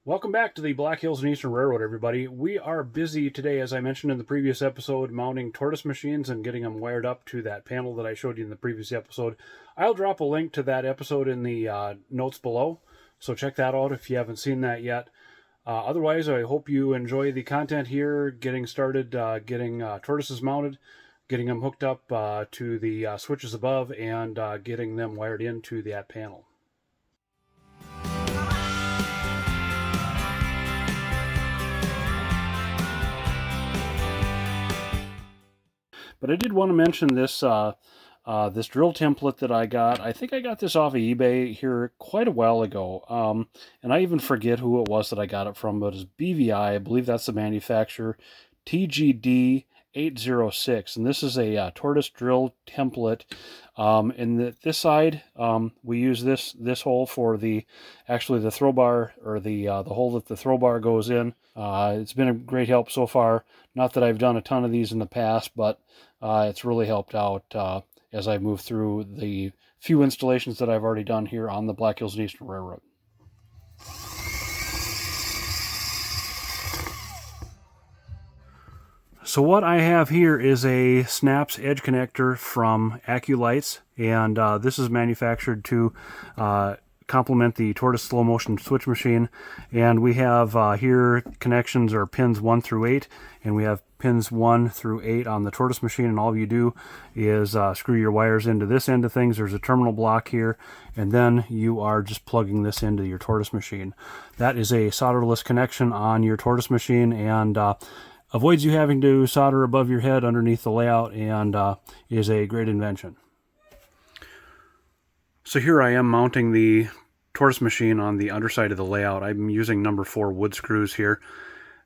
Welcome back to the Black Hills and Eastern Railroad, everybody. We are busy today, as I mentioned in the previous episode, mounting Tortoise machines and getting them wired up to that panel that I showed you in the previous episode. I'll drop a link to that episode in the notes below, so check that out if you haven't seen that yet. Otherwise, I hope you enjoy the content here, getting started, getting tortoises mounted, getting them hooked up to the switches above, and getting them wired into that panel. But I did want to mention this this drill template that I got. I think I got this off of eBay here quite a while ago. And I even forget who it was that I got it from, but it's BVI. I believe that's the manufacturer. TGD 806. And this is a Tortoise drill template. And this side, we use this hole for the throw bar, or the hole that the throw bar goes in. It's been a great help so far. Not that I've done a ton of these in the past, but it's really helped out as I move through the few installations that I've already done here on the Black Hills and Eastern Railroad. So what I have here is a Snaps edge connector from AccuLights, and this is manufactured to complement the Tortoise slow motion switch machine. And we have here connections are pins 1 through 8, and we have pins 1 through 8 on the Tortoise machine, and all you do is screw your wires into this end of things. There's a terminal block here, and then you are just plugging this into your Tortoise machine. That is a solderless connection on your Tortoise machine, and avoids you having to solder above your head underneath the layout, and is a great invention. So here I am mounting the Tortoise machine on the underside of the layout. I'm using number 4 wood screws here.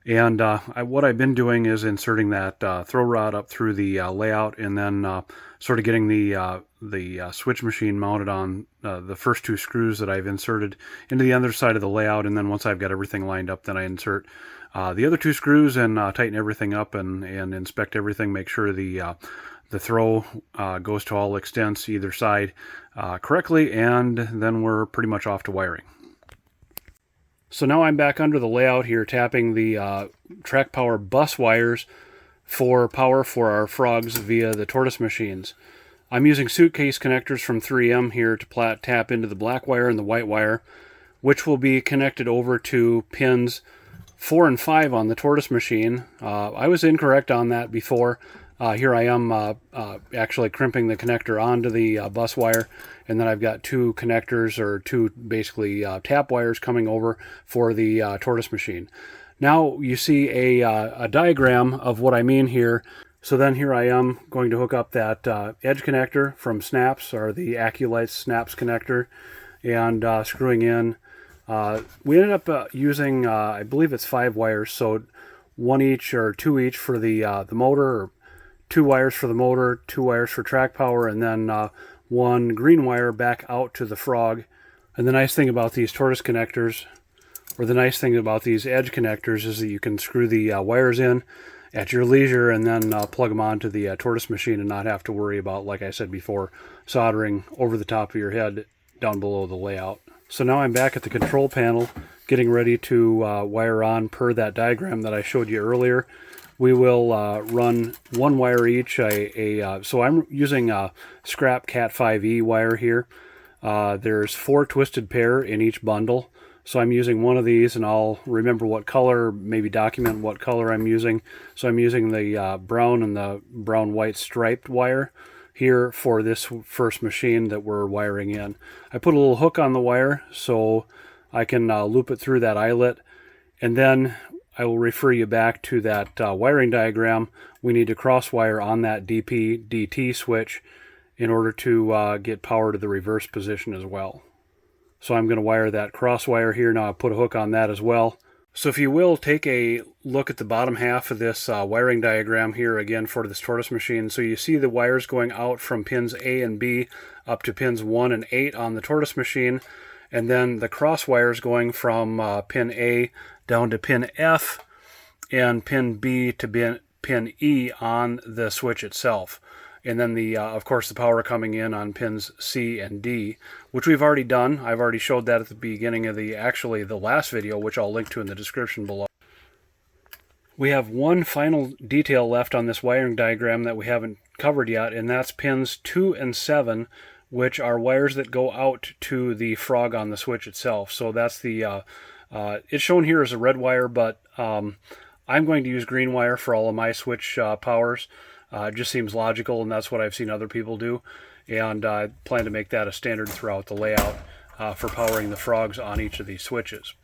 And what I've been doing is inserting that throw rod up through the layout, and then sort of getting the switch machine mounted on the first 2 screws that I've inserted into the other side of the layout. And then once I've got everything lined up, then I insert the other 2 screws and tighten everything up and inspect everything, make sure the throw goes to all extents either side correctly, and then we're pretty much off to wiring. So now I'm back under the layout here, tapping the track power bus wires for power for our frogs via the Tortoise machines. I'm using suitcase connectors from 3M here to tap into the black wire and the white wire, which will be connected over to pins 4 and 5 on the Tortoise machine. I was incorrect on that before. Here I am actually crimping the connector onto the bus wire, and then I've got 2 connectors, or 2 basically tap wires coming over for the Tortoise machine. Now you see a diagram of what I mean here. So then here I am going to hook up that edge connector from Snaps, or the AccuLights Snaps connector, and screwing in. We ended up using, I believe it's 5 wires, so 1 each or 2 each for the motor, or 2 wires for the motor, 2 wires for track power, and then 1 green wire back out to the frog. And the nice thing about these Tortoise connectors, or the nice thing about these edge connectors, is that you can screw the wires in at your leisure and then plug them onto the Tortoise machine and not have to worry about, like I said before, soldering over the top of your head down below the layout. So now I'm back at the control panel, getting ready to wire on per that diagram that I showed you earlier. We will run 1 wire each. So I'm using a scrap Cat 5e wire here. There's 4 twisted pair in each bundle. So I'm using one of these, and I'll remember what color, maybe document what color I'm using. So I'm using the brown and the brown-white striped wire here for this first machine that we're wiring in. I put a little hook on the wire so I can loop it through that eyelet, and then I will refer you back to that wiring diagram. We need to cross wire on that DPDT switch in order to get power to the reverse position as well. So I'm going to wire that cross wire here. Now I put a hook on that as well. So if you will, take a look at the bottom half of this wiring diagram here again for this Tortoise machine. So you see the wires going out from pins A and B up to pins 1 and 8 on the Tortoise machine, and then the cross wires going from pin A down to pin F and pin B to pin E on the switch itself. And then of course, the power coming in on pins C and D, which we've already done. I've already showed that at the beginning of the last video, which I'll link to in the description below. We have one final detail left on this wiring diagram that we haven't covered yet, and that's pins 2 and 7, which are wires that go out to the frog on the switch itself. So that's it's shown here as a red wire, but I'm going to use green wire for all of my switch powers. It just seems logical, and that's what I've seen other people do. And I plan to make that a standard throughout the layout for powering the frogs on each of these switches.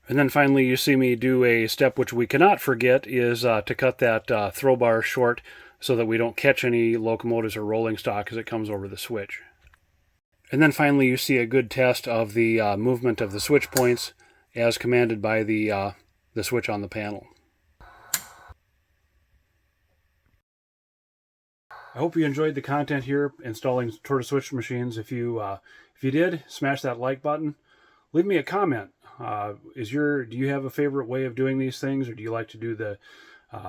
And then finally, you see me do a step which we cannot forget is to cut that throw bar short so that we don't catch any locomotives or rolling stock as it comes over the switch. And then finally, you see a good test of the movement of the switch points as commanded by the switch on the panel. I hope you enjoyed the content here installing Tortoise switch machines. If you did, smash that like button. Leave me a comment. Do you have a favorite way of doing these things, or do you like to do the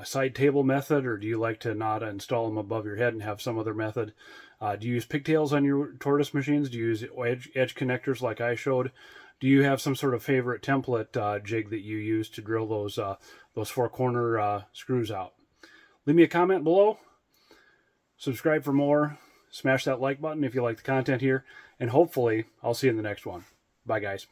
side table method, or do you like to not install them above your head and have some other method? Do you use pigtails on your Tortoise machines? Do you use edge connectors like I showed? Do you have some sort of favorite template jig that you use to drill those 4-corner screws out? Leave me a comment below. Subscribe for more. Smash that like button if you like the content here, and hopefully I'll see you in the next one. Bye, guys.